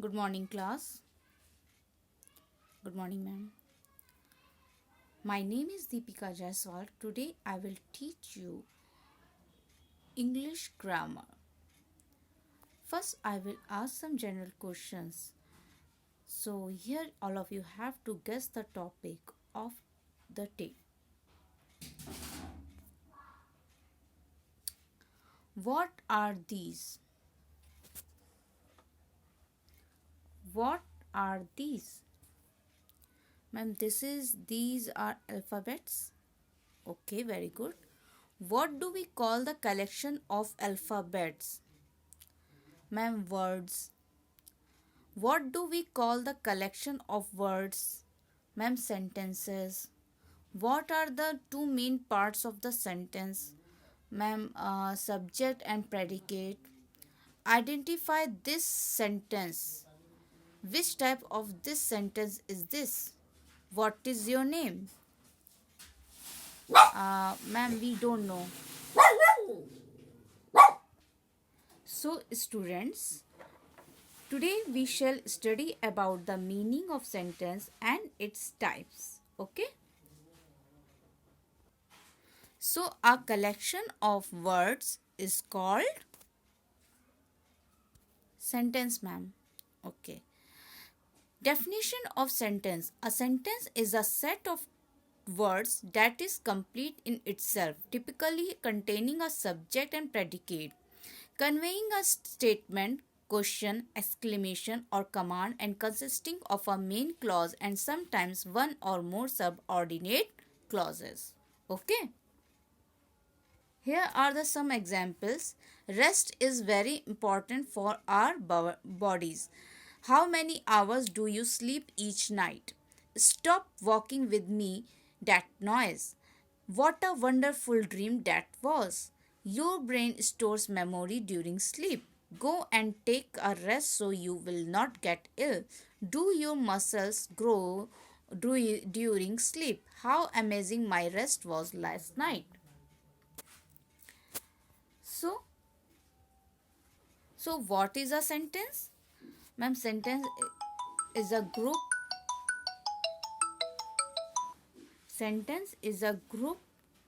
Good morning, class. Good morning, ma'am. My name is Deepika Jaiswal. Today I will teach you English grammar. First, I will ask some general questions. So, here all of you have to guess the topic of the day. What are these? What are these? Ma'am, these are alphabets. Okay, very good. What do we call the collection of alphabets? Ma'am, words. What do we call the collection of words? Ma'am, sentences. What are the two main parts of the sentence? Ma'am, subject and predicate. Identify this sentence. Which type of this sentence is this? What is your name? Ma'am, we don't know. So, students, today we shall study about the meaning of sentence and its types. Okay? So, a collection of words is called sentence, ma'am. Okay. Definition of sentence. A sentence is a set of words that is complete in itself, typically containing a subject and predicate, conveying a statement, question, exclamation, or command, and consisting of a main clause and sometimes one or more subordinate clauses. Okay. Here are the some examples. Rest is very important for our bodies. How many hours do you sleep each night? Stop walking with me, that noise. What a wonderful dream that was. Your brain stores memory during sleep. Go and take a rest so you will not get ill. Do your muscles grow during sleep? How amazing my rest was last night. So, so what is a sentence? Ma'am, sentence is a group. Sentence is a group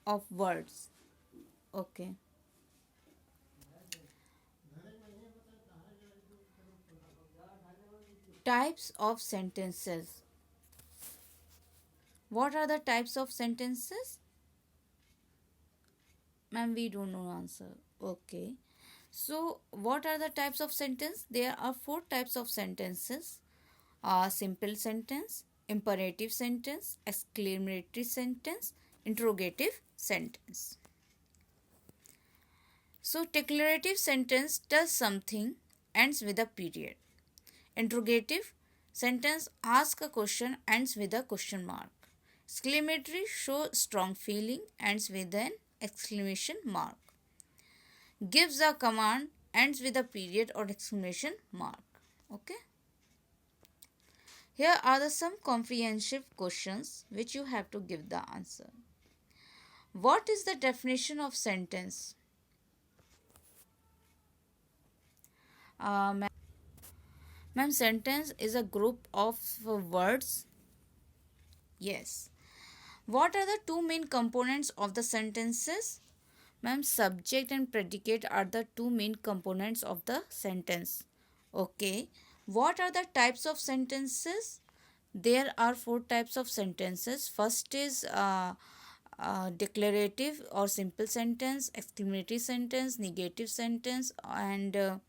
of words. Okay. Types of sentences. What are the types of sentences? Ma'am, we don't know answer. Okay. So, what are the types of sentence? There are four types of sentences. A simple sentence, imperative sentence, exclamatory sentence, interrogative sentence. So, declarative sentence does something, ends with a period. Interrogative sentence asks a question, ends with a question mark. Exclamatory show strong feeling, ends with an exclamation mark. Gives a command, ends with a period or exclamation mark. Okay. Here are the some comprehensive questions which you have to give the answer. What is the definition of sentence? Uh, Ma'am, sentence is a group of words. Yes. What are the two main components of the sentences? Ma'am, subject and predicate are the two main components of the sentence. Okay. What are the types of sentences? There are four types of sentences. First is declarative or simple sentence, exclamatory sentence, negative sentence, and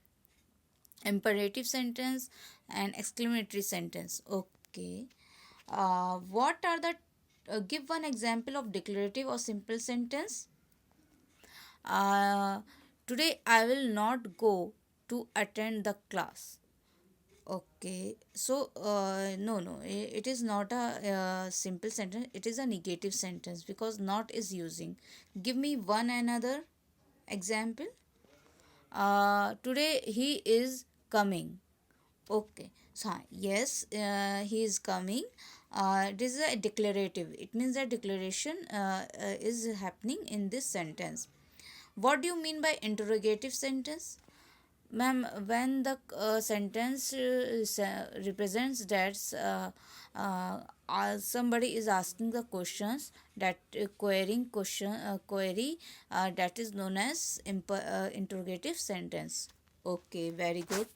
imperative sentence and exclamatory sentence. Okay. What are the give one example of declarative or simple sentence? uh, Today I will not go to attend the class. Okay, so no, it is not a simple sentence, it is a negative sentence because not is using. Give me one another example. Today he is coming. Okay, so yes, he is coming. It is a declarative, it means a declaration is happening in this sentence. What do you mean by interrogative sentence? Ma'am, when the sentence represents that somebody is asking the questions, that query, that is known as interrogative sentence. Okay, very good.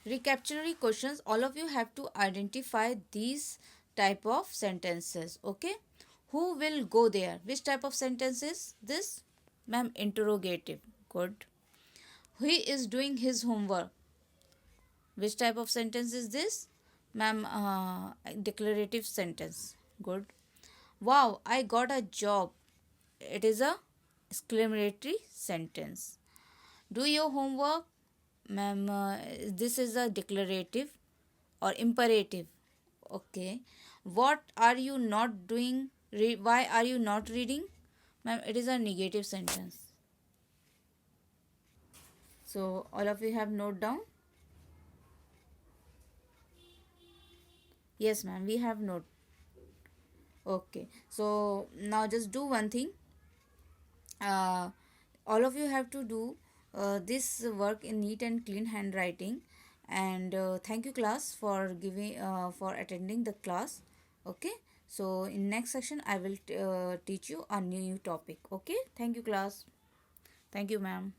Recapitulatory questions. All of you have to identify these type of sentences. Okay, who will go there? Which type of sentence is this? Ma'am, interrogative. Good. He is doing his homework. Which type of sentence is this? Ma'am, declarative sentence. Good. Wow, I got a job. It is a exclamatory sentence. Do your homework. Ma'am, this is a declarative or imperative. Okay. What are you not doing? Why are you not reading? Ma'am, it is a negative sentence. So, all of you have note down? Yes, ma'am, we have note. Okay, so now just do one thing. Uh, all of you have to do this work in neat and clean handwriting. And thank you, class, for giving for attending the class. Okay. So in next section, I will teach you a new topic. Okay. Thank you, class. Thank you, ma'am.